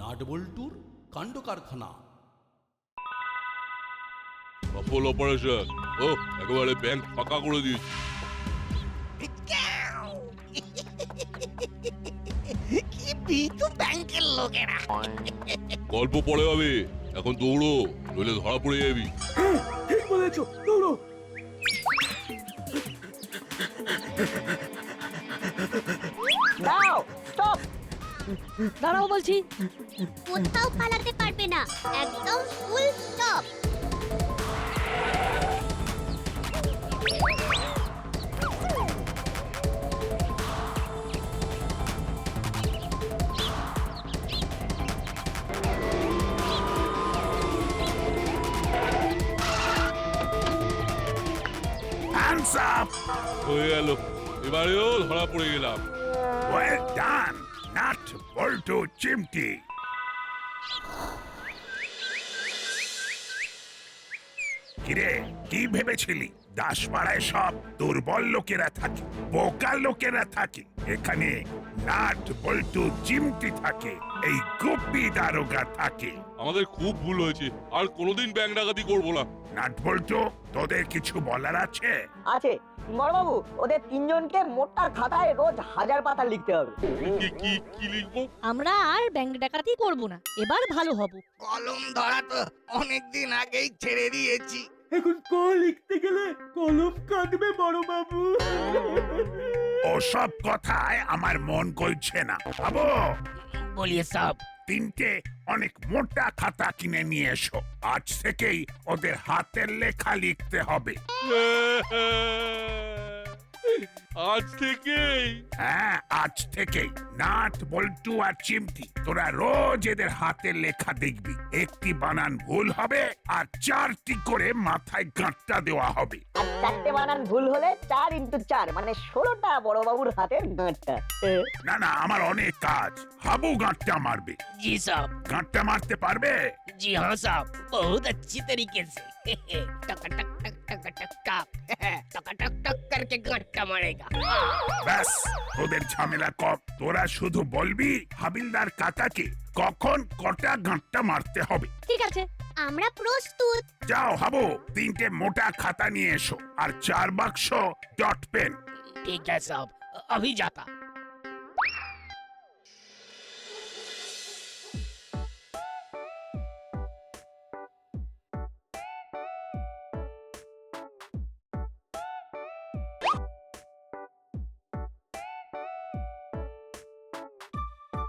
নাটবল্টুর কাণ্ড কারখানা। সফল অপারেশন। ও একেবারে ব্যাংক ফাঁকা করে দিয়েছি। কি বিতু ব্যাংকের লোকেরা। গল্প পরে হবে, এখন দৌড়ো, নইলে ধরা পড়ে যাবি। ঠিক বলেছো, দৌড়ো। দাও, স্টপ। দাঁড়াও বলছি। কোথাও পালাতে পারবে না, একদম ফুল স্টপ। Hands up! হয়ে গেল, এবারেও ধরা পড়ে গেলাম। Well done, Nut Bolto Chimty! কিরে, কি ভেবেছিলি দাসপাড়ায় সব দুর্বল লোকেরা থাকে, বোকা লোকেরা থাকে? এখানে নাট বল্টু চিমটি থাকে, এই গুপি দারোগা থাকে। আমাদের খুব ভুল হয়েছে, আর কোনোদিন ব্যাংক ডাকাতি করবো না। নাট বল্টু, তোদের কিছু বলার আছে? আছে বড়বাবু, ওদের তিনজনকে মোটা খাতায় রোজ 1000 পাতা লিখতে হবে। কি কি কি লিখবো? আমরা আর ব্যাংক ডাকাতি করব না, এবার ভালো হব। কলম ধরা তো অনেকদিন আগেই ছেড়ে দিয়েছি। এখন ক লিখতে গেলে কলম কাটবে বড় বাবু। ওসব কথায় আমার মন গলছে না। ভাবো, বলিয়ে সব তিনটে অনেক মোটা খাতা কিনে নিয়ে এসো। আজ থেকেই ওদের হাতের লেখা লিখতে হবে। আজ থেকেই? হ্যাঁ, আজ থেকেই। নাট বল্টু আর চিমটি, তোরা রোজ এদের হাতের লেখা দেখবি। একটি বানান ভুল হবে আর 4টি করে মাথায় গাঁটটা দেওয়া হবে। আর 4টে বানান ভুল হলে 4 × 4 মানে 16টা বড়বাবুর হাতের গাঁটটা। না না, আমার অনেক কাজ। হাবু গাঁটটা মারবে। जी साहब, গাঁটটা মারতে পারবে? जी हाँ साहब, बहुत अच्छी तरीके से। टक टक टक टक टक टक टक टक टक करके गट्टा मारेगा। ব্যাস, তোদের ঝামেলা কম। তোরা শুধু বলবি হাবিলদার কাকাকে কখন কটা গাঁটটা মারতে হবে। ঠিক আছে, আমরা প্রস্তুত। যাও হাবু, 3টে মোটা খাতা নিয়ে এসো আর 4 বাক্স ডট পেন। ठीक है साहब, अभी जाता।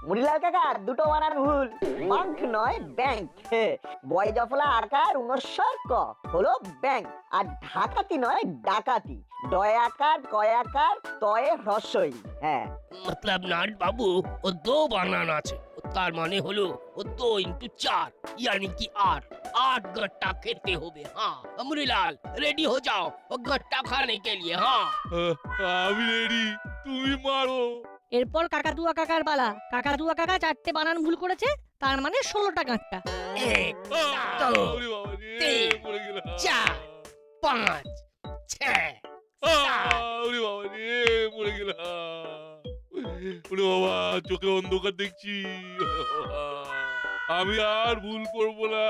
মুড়িলাল কাকা, দুটো বানান ভুল। বাঙ্ক নয় ব্যাংক। বয় জফলা আকার 69 ক হলো ব্যাংক। আর ঢাকাতি নয় ডাকাতি। ডয় আকার কয় আকার তয়ে হ্রস্বই। হ্যাঁ, मतलब नाट बाबू वो 2 বানান আছে, তার মানে হলো वो 2 × 4 यानी कि 8 गट्टा खेते होबे। हाँ अमरीलाल, रेडी हो जाओ वो गट्टा खाने के लिए। हाँ আমি রেডি, তুমি মারো। এরপর কাকাতুয়া কাকার পালা। কাকাতুয়া কাকা 4টে বানান ভুল করেছে, তার মানে 16টা গাঁটটা। 1 2 ওরে বাবা রে, তিন, পড়ে গেলাম। 4 5 6 ওরে বাবা রে, পড়ে গেলাম। ওরে বাবা, চোখে অন্ধকার দেখছি। আমি আর ভুল করবো না,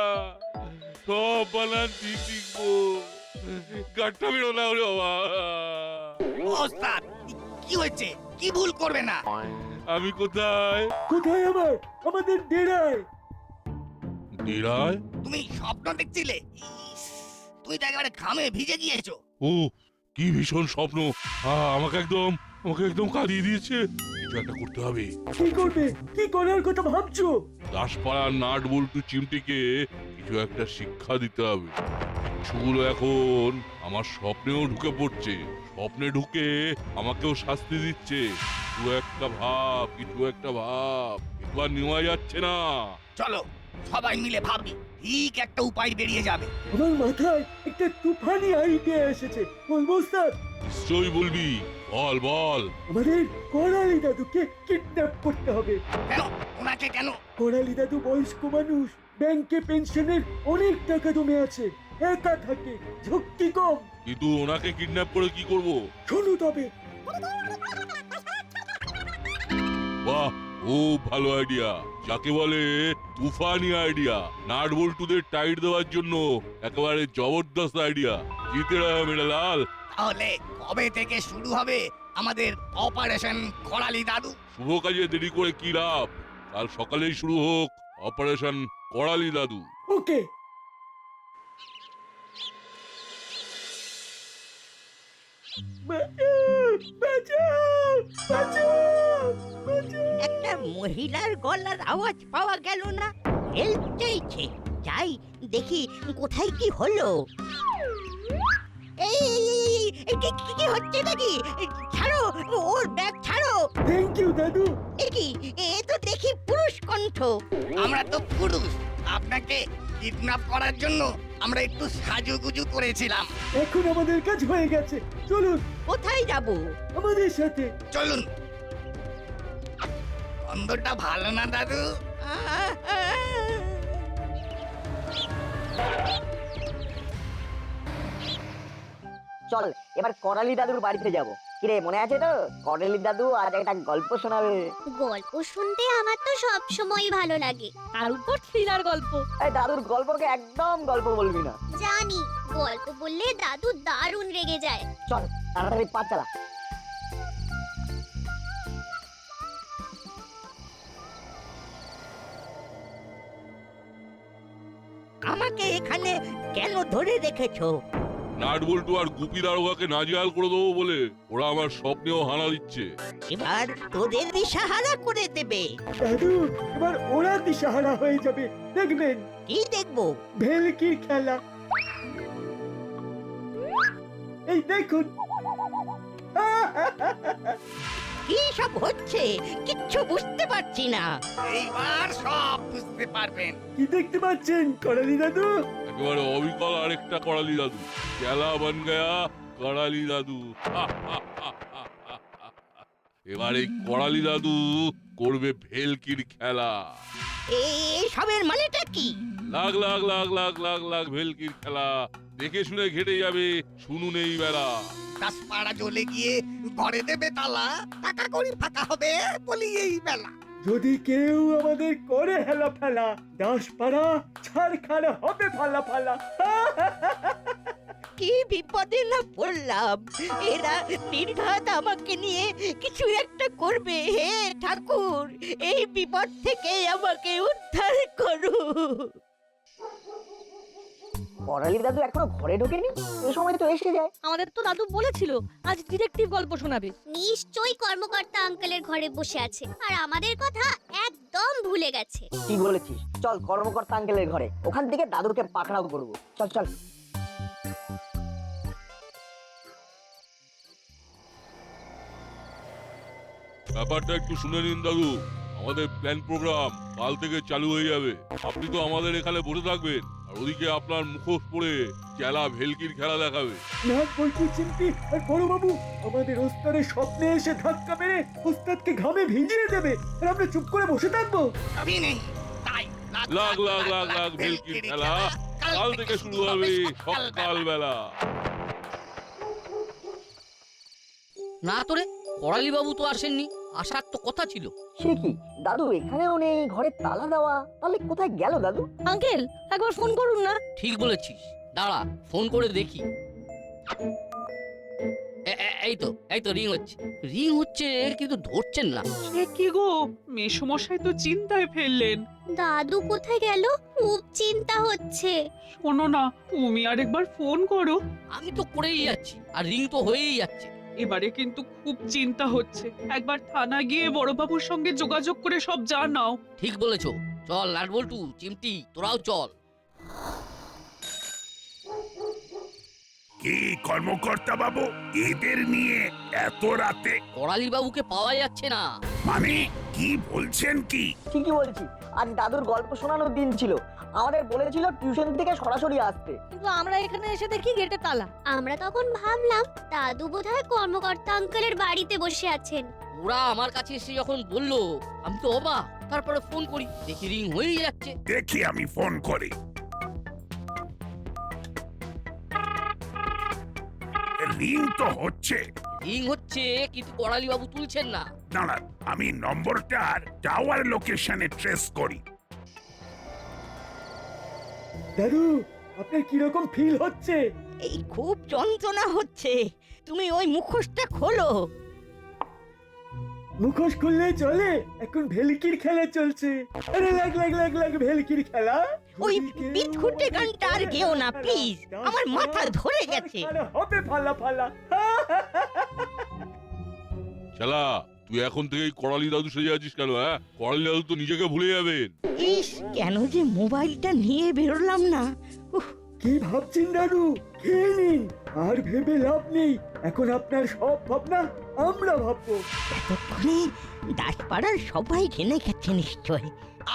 সব বানান ঠিক লিখবো। গাঁটটা বেরো না। ওরে বাবা, ওস্তাদ কি হয়েছে? কি ভুল করবে না? আমি কোথায়? কোথায় আবার? আমাদের ডেরায়। ডেরায়? তুমি স্বপ্ন দেখছিলে? ইস, তুমি তো একেবারে ঘামে ভিজে গিয়েছো। ও, কি ভীষণ স্বপ্ন। আমাকে একদম কাঁদিয়ে দিয়েছে। কিছু একটা করতে হবে। কি করবে? কি করার কথা ভাবছো? দাসপাড়ার নাট বল্টু চিমটিকে কিছু একটা শিক্ষা দিতে হবে। সেগুলো এখন আমার স্বপ্নেও ঢুকে পড়ছে। স্বপ্নে ঢুকে আমাকেও শাস্তি দিচ্ছে। কিছু একটা ভাব। এবার নেওয়া যাচ্ছে না। চলো সবাই মিলে ভাবি, ঠিক একটা উপায় বেরিয়ে যাবে। আমার মাথায় একটা তুফানি আইডিয়া এসেছে। বলবো স্যার? নিশ্চয়ই বলবি, বল বল। আমাদের করালি দাদুকে কিডন্যাপ করতে হবে। কেন? ওনাকে কেন? করালি দাদু বয়স্ক মানুষ, ব্যাংকে পেনশনের অনেক টাকা জমে আছে, একা থাকে, ঝক্কি কম। কিন্তু ওনাকে কিডন্যাপ করে কি করব? শোনো তবে। বাহ, খুব ভালো আইডিয়া। যাকে বলে তুফানি আইডিয়া। নাট বল্টুদের টাইট দেওয়ার জন্য একেবারে জবরদস্ত আইডিয়া। জিতে রহো মেরা লাল। তাহলে কবে থেকে শুরু হবে আমাদের অপারেশন করালি দাদু? শুভ কাজে দেরি করে কি লাভ? কাল সকালেই শুরু হোক অপারেশন করালি দাদু। ওকে। একটা মহিলার গলার আওয়াজ পাওয়া গেল না? হেল্প চাইছে। যাই দেখি কোথায় কি হলো। এই কি হচ্ছে নাকি? ছাড়ো ওর ব্যাগ, ছাড়ো। থ্যাংক ইউ দাদু। এ তো দেখি পুরুষ কণ্ঠ। আমরা তো পুরুষ, আপনাকে কিডন্যাপ করার জন্য আমরা একটু সাজুগুজু করেছিলাম। এখন আমাদের কাজ হয়ে গেছে, চলুন কোথায় যাব? আমাদের সাথে। চলুন। গন্ধটা ভালো না দাদু? চল এবার করালি দাদুর বাড়িতে যাব। কিরে মনে আছে তো? করালি দাদু আজ একটা গল্প শোনাবে। গল্প শুনতে আমার তো সব সময় ভালো লাগে। তার উপর থ্রিলার গল্প। এই দাদুর গল্পকে একদম গল্প বলবি না। জানি, গল্প বললে দাদু দারুণ রেগে যায়। চল তাড়াতাড়ি পা চালা। আমাকে এখানে কেন ধরে রেখেছো? নাট বল্টু আর গুপি দারোগাকে নাজেহাল করে দেবো বলে ওরা আমার স্বপ্নেও হানা দিচ্ছে। এবার তোদের দিশাহারা করে দেবে। দাদু এবার ওরা দিশাহারা হয়ে যাবে, দেখবেন। কি দেখবো? ভেলকির খেলা। এই দেখুন। কি সব হচ্ছে কিচ্ছু বুঝতে পারছি না। এইবার সব বুঝতে পারবেন। কি দেখতে পাচ্ছেন করালি দাদু? একেবারে অবিকল আরেকটা করালি দাদু। খেলা বন গয়া করালি দাদু। এবার এই করালি দাদু করবে ভেলকির খেলা। সবের মানেটা কি? লাখ লাখ লাখ লাখ লাখ লাখ ভেলকির খেলা। দেখে শুনে ঘেটে যাবে, শুনুন এই বেলা। দাসপাড়া জ্বলে গিয়ে ঘরে দেবে তালা, টাকা কড়ি ফাঁকা হবে বলি এই বেলা। যদি কেউ আমাদের করে হেলা ফেলা, দাসপাড়া ছাড়খাড় হবে ফালা ফালা। কি বিপদে না পড়লাম। এরা নির্ঘাত আমাকে নিয়ে কিছু একটা করবে। হে ঠাকুর, এই বিপদ থেকে আমাকে উদ্ধার করো। করালি দাদু এখনো ঘরে ঢোকেনি? এই সময় তো এসে যায়। আমাদের তো দাদু বলেছিল আজ ডিটেকটিভ গল্প শোনাবে। নিশ্চয়ই কর্মকর্তা আঙ্কেলের ঘরে বসে আছে আর আমাদের কথা একদম ভুলে গেছে। কি বলেছিস? চল কর্মকর্তা আঙ্কেলের ঘরে, ওখান থেকে দাদুকে পাকড়াও করবো। চল চল। ব্যাপারটা একটু শুনে নিন দাদু। আমাদের প্ল্যান প্রোগ্রাম কাল থেকে চালু হয়ে যাবে। আপনি তো আমাদের এখানে বসে থাকবেন, আর ওদিকে আপনার মুখোশ পরে চেলা ভেলকির খেলা দেখাবে। নাট বল্টু চিমটি আর বড়বাবু আমাদের ওস্তাদের স্বপ্নে এসে ধাক্কা মেরে ওস্তাদকে ঘামে ভিজিয়ে দেবে, আর আমরা চুপ করে বসে থাকবো। আমি নেই তাই লাখ লাখ লাখ লাখ ভেলকির খেলা কাল থেকে শুরু হবে সকাল বেলা। না তোরে, করালি বাবু তো আসেননি, আসার তো কথা ছিল। সে কি দাদু এখানেও নেই, ঘরে তালা দেওয়া, তাহলে কোথায় গেল দাদু? আঙ্কেল একবার ফোন করুন না। ঠিক বলেছিস, দাঁড়া ফোন করে দেখি। এই তো রিং হচ্ছে কিন্তু ধরছেন না। সে কি গো, মেসমশাই তো চিন্তায় ফেললেন। দাদু কোথায় গেল? খুব চিন্তা হচ্ছে। শোনো না, তুমি আরেকবার ফোন করো। আমি তো করেই যাচ্ছি, আর রিং তো হয়েই যাচ্ছে। এবারে কিন্তু খুব চিন্তা হচ্ছে, একবার থানা গিয়ে বড়বাবুর সঙ্গে যোগাযোগ করে সব জানাও। ঠিক বলেছো, চল নাট বল্টু চিমটি তোরাও চল। কি কর্মকর্তা বাবু, এদের নিয়ে এত রাতে? করালি বাবুকে পাওয়া যাচ্ছে না। মানে কি বলছেন কি? ঠিকই বলছি, আজ দাদুর গল্প শোনানোর দিন ছিল। আমাদের বলেছিল টিউশন থেকে সরাসরি আসতে, কিন্তু আমরা এখানে এসে দেখি গেটে তালা। আমরা তখন ভাবলাম দাদু বোধহয় কর্মকর্তা আঙ্কেলের বাড়িতে বসে আছেন। ওরা আমার কাছে এসে যখন বললো আমি তো অবাক। তারপরে ফোন করি, দেখি রিং হয়েই যাচ্ছে। দেখি আমি ফোন করি। রিং তো হচ্ছে। রিং হচ্ছে কিন্তু করালি বাবু তুলছেন না। দাঁড়ান, আমি নম্বরটার টাওয়ার লোকেশনে ট্রেস করি। দাদু আপনার কিরকম ফিল হচ্ছে? এই খুব যন্ত্রণা হচ্ছে। তুমি ওই মুখোশটা খোলো। মুখোশ খুললে চলে? এখন ভেলকির খেলা চলছে। আরে লাগ লাগ লাগ লাগ ভেলকির খেলা। ওই বিটখুটে গানটা আর গেও না প্লিজ, আমার মাথা ধরে গেছে। আরে হবে ফালা ফালা। শালা তুই এখন থেকেই করালি দাদু সেজে আছিস কেন? হ্যাঁ, করালি দাদু তো নিজেকে ভুলে যাবেন। ইস, কেন যে মোবাইলটা নিয়ে বেরোলাম না। উফ, কি ভাবছেন দাদু? খেয়ে নিন, আর ভেবে লাভ নেই। এখন আপনার সব ভাবনা আমরা ভাববো। এতক্ষণে দাসপাড়ার সবাই জেনে গেছে নিশ্চয়।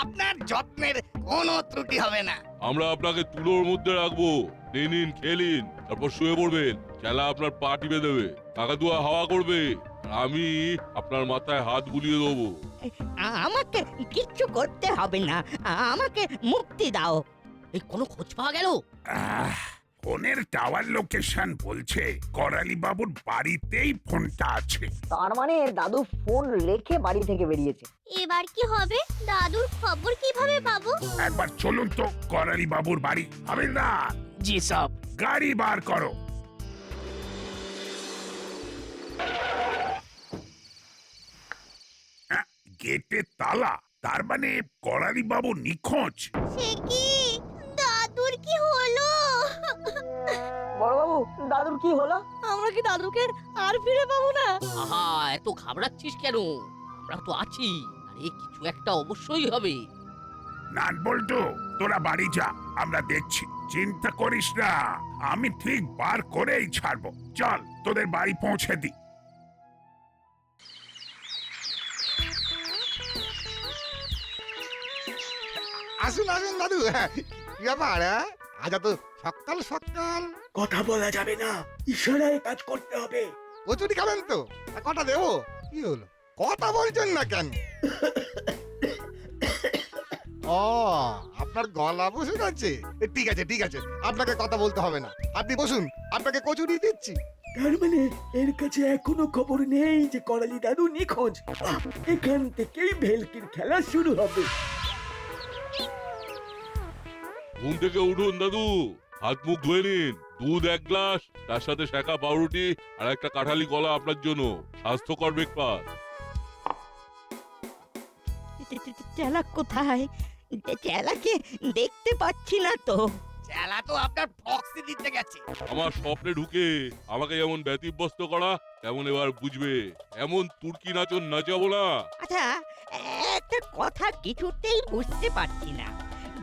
আপনার যত্নের কোনো ত্রুটি হবে না। আমরা আপনাকে তুলোর মধ্যে রাখবো। নিন খেলিন, তারপর শুয়ে পড়বেন। খেলা আপনার পা টিপে দেবে, কাকাতুয়া হাওয়া করবে, আর আমি আপনার মাথায় হাত বুলিয়ে দেবো। আমাকে কিচ্ছু করতে হবে না, আমাকে মুক্তি দাও। এই কোনো খোঁজ পাওয়া গেল? ফোনের টাওয়ার লোকেশন বলছে করালি বাবুর বাড়িতেই ফোনটা আছে। তার মানে দাদু ফোন রেখে বাড়ি থেকে বেরিয়েছে। এবার কি হবে? দাদুর খবর কিভাবে পাবো? একবার চলুন তো করালি বাবুর বাড়ি। হাবিলদার, জি সব। গাড়ি বার করো। গেটে তালা, তার মানে করালি বাবু নিখোঁজ। সে কি? দাদুর কি হলো? বড়বাবু, দাদুর কি হলো? আমরা কি দাদুকে আর ফিরে পাবো না? আহা, এত ঘাবড়াচ্ছিস কেন? আমরা তো আছি। আরে কিছু একটা অবশ্যই হবে। নাট বল্টু, তোরা বাড়ি যা, আমরা দেখছি। চিন্তা করিস না, আমি ঠিক বার করেই ছাড়বো। চল তোদের বাড়ি পৌঁছে দি। আসুন আসুন দাদু। কি ব্যাপার? আজ তো সকাল সকাল। কথা বলা যাবে না, ইশারায় কাজ করতে হবে। কচুরি খাবেন তো? কটা দেবো? কি হলো, কথা বলছেন না কেন? ও, আপনার গলা বসে গেছে। ঠিক আছে ঠিক আছে, আপনাকে কথা বলতে হবে না, আপনি বসুন, আপনাকে কচুরি দিচ্ছি। তার মানে এর কাছে এখনো খবর নেই যে করালি দাদু নিখোঁজ। এখান থেকেই ভেলকির খেলা শুরু হবে। ঘুম থেকে উঠুন দাদু, হাত মুখ ধুয়ে নিন। দুধ 1 গ্লাস, তার সাথে শাঁখা পাউরুটি আর একটা কাঁঠালি কলা আপনার জন্য। স্বাস্থ্যকর ব্রেকফাস্ট। চেলা কোথায়? চেলাকে দেখতে পাচ্ছি না তো। চেলা তো আপনার প্রক্সি দিতে গেছে। আমার স্বপ্নে ঢুকে আমাকে যেমন ব্যতিব্যস্ত করা, তেমন এবার বুঝবে এমন তুর্কি নাচন নাচাবো না। আচ্ছা, একটা কথা কিছুতেই বুঝতে পারছি না।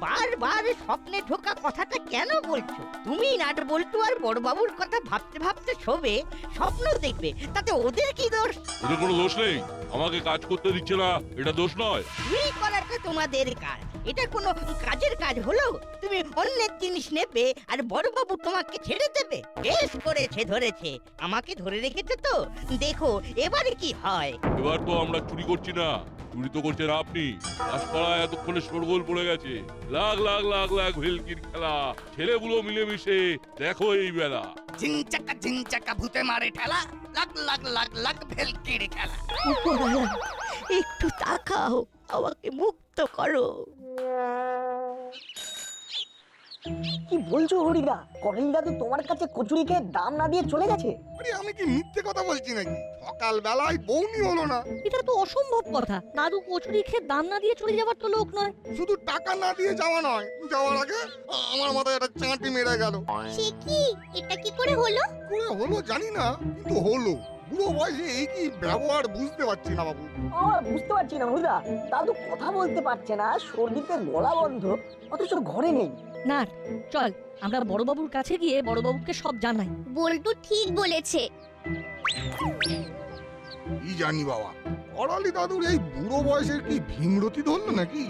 বারবার স্বপ্নে ঢোকা কথাটা কেন বলছো? তুমি নাট বল্টু আর বড়বাবুর কথা ভাবতে ভাবতে শোবে, স্বপ্ন দেখবে, তাতে ওদের কি দোষ? ওদের কোনো দোষ নেই, আমাকে কাজ করতে দিচ্ছে না, এটা দোষ নয়। চুরি করাটা তোমাদের কাজ, এটা কোনো কাজের কাজ হলো? তুমি অন্যের জিনিস নেবে আর বড়বাবু তোমাকে ছেড়ে দেবে? বেশ করেছে ধরেছে, আমাকে ধরে রেখেছে তো, দেখো এবারে কি হয়। এবার তো আমরা চুরি করছি না, চুরি তো করছেন আপনি। দাসপাড়ায় এতক্ষণে শোরগোল পড়ে গেছে। লাখ লাখ লাখ লাখ ভেলকির খেলা, ছেলেগুলো মিলেমিশে দেখো এই বেলা। ঝিংচাকা ভূতে মারে ঠেলা, লাগ লাগ লাগ লাগ ভেলকির খেলা। উপরওয়ালা, একটু তাকাও, আমাকে মুক্ত করো। কি বলছো হরিদা? করালি দাদু তোমার কাছে কচুরিকে দাম না দিয়ে চলে গেছে? আরে আমি কি মিথ্যে কথা বলছি নাকি? সকাল বেলায় বউনি হলো না। এটা তো অসম্ভব কথা। দাদু কচুরি খেয়ে দাম না দিয়ে চলে যাওয়ার তো লোক নয়। শুধু টাকা না দিয়ে যাওয়া নয়, যাওয়ার আগে আমার মাথায় একটা চাঁটি মেরে গেল। সে কি? এটা কি করে হলো? করে হলো জানি না, কিন্তু হলো। বুড়ো বয়সে এই কি ব্যবহার বুঝতে পারছি না বাবু। আমার বুঝতে পারছি না হরিদা, দাদু কথা বলতে পারছে না, সর্দিতে গলা বন্ধ, অথচ ঘরে নেই। না, চল আমরা বড়বাবুর কাছে গিয়ে বড়বাবুকে সব জানাই। বল্টু ঠিক বলেছে। কি জানি বাবা, করালি দাদুর এই বুড়ো বয়সের কি ভীমরতি ধরলো নাকি?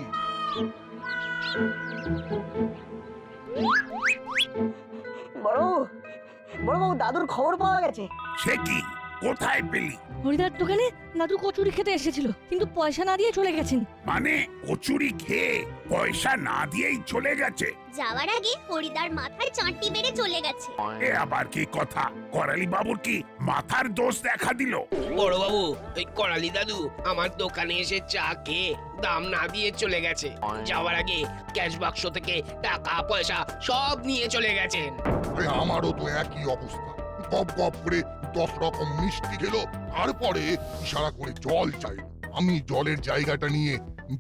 বড়বাবু, দাদুর খবর পাওয়া গেছে। সে কি? কোথায় পেলি? হরিদার দোকানে দাদু কচুরি খেতে এসেছিল, কিন্তু পয়সা না দিয়ে চলে গেছেন। মানে কচুরি খেয়ে পয়সা না দিয়েই চলে গেছে? যাওয়ার আগে হরিদার মাথায় চাঁটি মেরে চলে গেছে। এ আবার কি কথা? করালি বাবুর কি মাথার দোষ দেখা দিল? বড় বাবু, ওই করালি দাদু আমার দোকানে এসে চা খেয়ে দাম না দিয়ে চলে গেছে। যাওয়ার আগে ক্যাশ বাক্স থেকে টাকা পয়সা সব নিয়ে চলে গেছেন। আরে আমারও তো একই অবস্থা। গপ গপ করে 10 রকম মিষ্টি খেলো, তারপরে ইশারা করে জল চাইল। আমি জলের জায়গাটা নিয়ে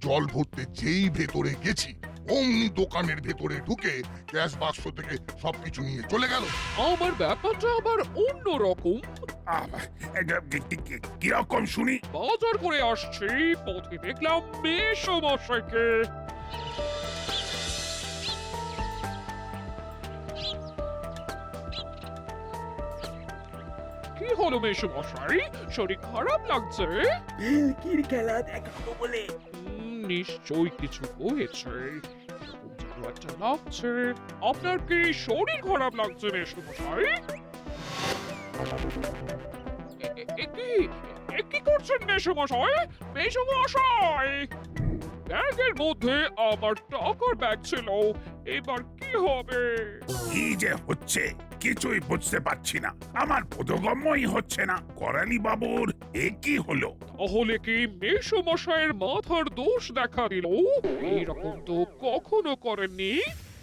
জল ভরতে যেই ভেতরে গেছি, অমনি দোকানের ভেতরে ঢুকে ক্যাশ বাক্স থেকে সবকিছু নিয়ে চলে গেল। আমার ব্যাপারটা আবার অন্য রকম। কিরকম শুনি? বাজার করে আসছি, পথে দেখলাম মেসমশাইকে। কি হলো মেসমশাই, শরীর খারাপ লাগছে? ভেলকির খেলা দেখাবো বলে। নিশ্চয়ই কিছু হয়েছে, এরকম যেন একটা লাগছে। আপনার কি শরীর খারাপ লাগছে মেসমশাই? কি করছেন মেসমশাই? মেসমশাই, ব্যাগের মধ্যে আমার টাকার ব্যাগ ছিল, এবার কি হবে? কি যে হচ্ছে কিছুই বুঝতে পারছি না, আমার বোধগম্যই হচ্ছে না। করালি বাবুর এ কি হলো? তাহলে কি মেসমশাইয়ের মাথার দোষ দেখা দিল? এইরকম তো কখনো করেননি।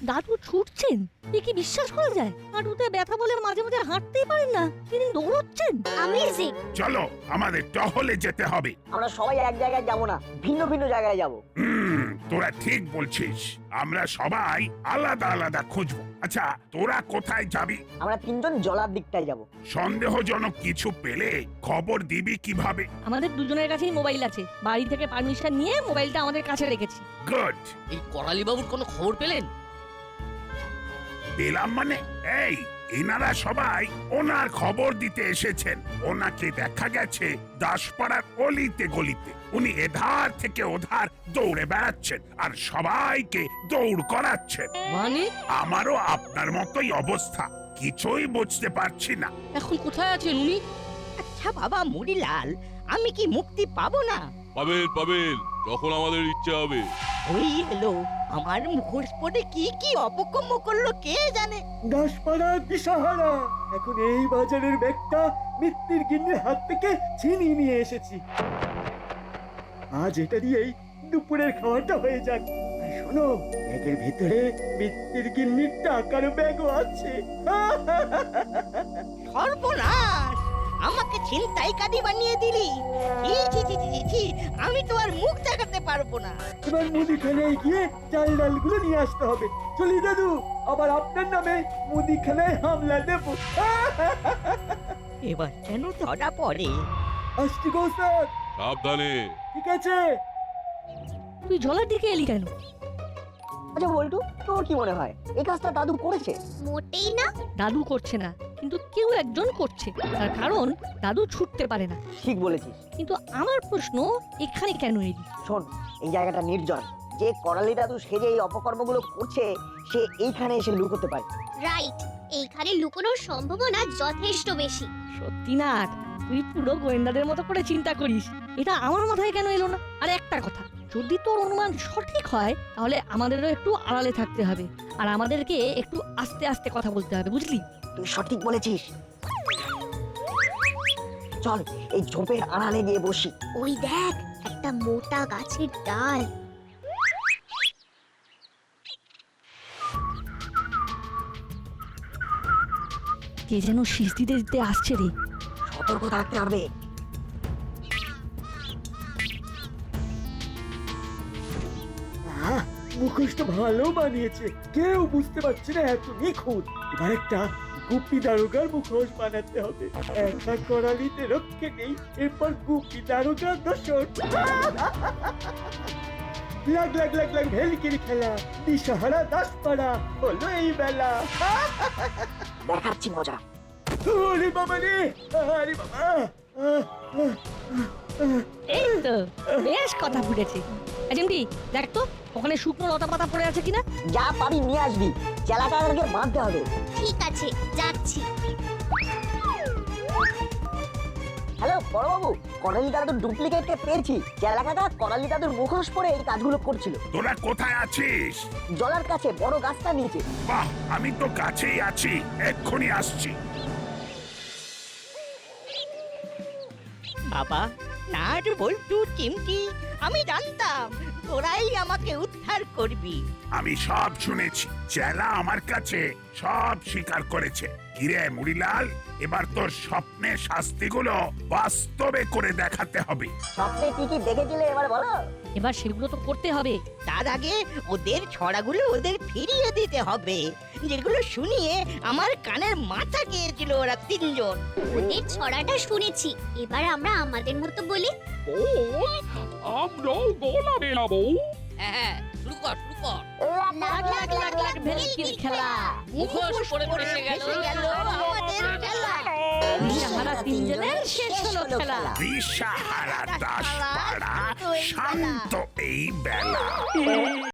দাদু ছুটছেন, এ কি বিশ্বাস করা যায়? হাঁটুতে ব্যথা বলে মাঝে মাঝে হাঁটতেই পারেন না, তিনি দৌড়চ্ছেন। অ্যামেজিং। চলো আমাদের টহলে যেতে হবে। আমরা সবাই এক জায়গায় যাব না, ভিন্ন ভিন্ন জায়গায় যাব। তোরা ঠিক বলছিস, আমরা সবাই আলাদা আলাদা খুঁজবো। আচ্ছা তোরা কোথায় যাবি? আমরা 3 জন জলার দিকটায় যাব। সন্দেহজনক কিছু পেলে খবর দিবি কিভাবে? আমাদের দুজনের কাছেই মোবাইল আছে, বাড়ি থেকে পারমিশন নিয়ে মোবাইলটা আমাদের কাছে রেখেছি। গুড। এই করালি বাবুর কোনো খবর পেলেন? পেলাম মানে? এই এনারা সবাই ওনার খবর দিতে এসেছেন। ওনাকে দেখা গেছে দাসপাড়ার অলিতে গলিতে। উনি এধার থেকে ওধার দৌড়ে বেড়াচ্ছেন আর সবাইকে দৌড় করাচ্ছেন। মানে আমারও আপনার মতোই অবস্থা, কিছুই বুঝতে পারছি না। এখন কোথায় আছেন উনি? আচ্ছা বাবা মুড়িলাল, আমি কি মুক্তি পাবো না? পাবেন পাবেন, যখন আমাদের ইচ্ছা হবে। ওই এলো, আমার মুখোশ পরে কি কি অপকর্ম করলো কে জানে। দাসপাড়া দিশাহারা। এখন এই বাজারের ব্যাগটা মিত্তির গিন্নির হাত থেকে ছিনিয়ে নিয়ে এসেছি। আজ এটা দিয়েই দুপুরের খাওয়াটা হয়ে যাক। আর শোনো, ব্যাগের ভিতরে মিত্তির গিন্নির টাকার ব্যাগও আছে। সর্বনাশ, আমাকে ছিনতাইকারী বানিয়ে দিলি। ছি ছি ছি ছি ছি, আমি তো আর মুখ দেখাতে পারবো না। এবার মুদিখানায় গিয়ে চাল ডালগুলো নিয়ে আসতে হবে। চলি দাদু, আবার আপনার নামে মুদিখানায় হামলা দেব। এবার যেন ধরা পড়ে। আসছি গো স্যার। সাবধানে। ঠিক আছে। তুই জলার দিকে এলি কেন? আচ্ছা বল্টু, তোর কি মনে হয় এই কাজটা দাদু করেছে? মোটেই না। দাদু করছে না, কিন্তু কেউ একজন করছে। তার কারণ দাদু ছুটতে পারে না। ঠিক বলেছিস। কিন্তু আমার প্রশ্ন, এখানে কেন এলি? শোন, এই জায়গাটা নির্জন। যে করালি দাদু সেজে এই অপকর্মগুলো করছে, সে এইখানে এসে লুকোতে পারে। রাইট, এইখানে লুকোনোর সম্ভাবনা যথেষ্ট বেশি। সত্যি না, তুই পুরো গোয়েন্দাদের মতো করে চিন্তা করিস। এটা আমার মাথায় কেন এলো না? আর একটা কথা, যদি তোর অনুমান সঠিক হয়, তাহলে আমাদেরও একটু আড়ালে থাকতে হবে, আর আমাদেরকে একটু আস্তে আস্তে কথা বলতে হবে, বুঝলি? তুই সঠিক বলেছিস। চল এই ঝোপের আড়ালে গিয়ে বসি। ওই দেখ, একটা মোটা গাছের ডাল। কে যেন শীষ দিতে দিতে আসছে রে। সতর্ক থাকতে হবে। মুখোশটা ভালো বানিয়েছে, কেউ বুঝতে পারছে না এত নিখুঁত। এবার একটা গুপি দারোগার মুখোশ বানাতে হবে। একা করালিতে রক্ষে নেই, এরপর গুপি দারোগার দোষর। লাগ লাগ লাগ লাগ ভেলকির খেলা, দিশাহারা দাসপাড়া হলো এই বেলা। দেখাচ্ছি মজা। ওরে বাবা রে, আরে বাবা। এই তো বেশ কথা ফুটেছে। এজেন্টি দেখ তো ওখানে শুকনো লতা পাতা পড়ে আছে কিনা। যা পাবি নিয়ে আসবি, চেলাটাকে বাঁধতে হবে। ঠিক আছে, যাচ্ছি। হ্যালো বড়বাবু, করালি দাদুর ডুপ্লিকেটকে পেয়েছি। চেলা কাকা করালি দাদুর মুখোশ পরে এই কাজগুলো করছিল। তোরা কোথায় আছিস? জলার কাছে বড় গাছটা নিচে। বাহ, আমি তো কাছেই আছি, এক্ষুনি আসছি। বাবা, নাট বল্টু চিমটি, আমি জানতাম তোরাই আমাকে উদ্ধার করবি। আমি সব শুনেছি, চেলা আমার কাছে সব স্বীকার করেছে। কিরে মুড়িলাল, এবার তোর স্বপ্নের শাস্তিগুলো বাস্তবে করে দেখাতে হবে। স্বপ্নে কি কি দেখেছিলে এবার বলো। এবার সেগুলো তো করতে হবে। তার আগে ওদের ছড়াগুলো ওদের ফিরিয়ে দিতে হবে, যেগুলো শুনিয়ে আমার কানের মাথা গিয়েছিল ওরা তিনজন। ওদের ছড়াটা শুনেছি, এবার আমরা আমাদের মতো বলি। আমরাও গলা বেরাবো। হ্যাঁ, শুরু কর শুরু কর। লাগ লাগ লাগ লাগ ভেলকির খেলা, মুখোশ পরে পড়ে গেল আমাদের খেলা। দিশাহারা তিনজনের শেষ হলো খেলা। দিশাহারা দাসপাড়া, শান্ত এই বেলা।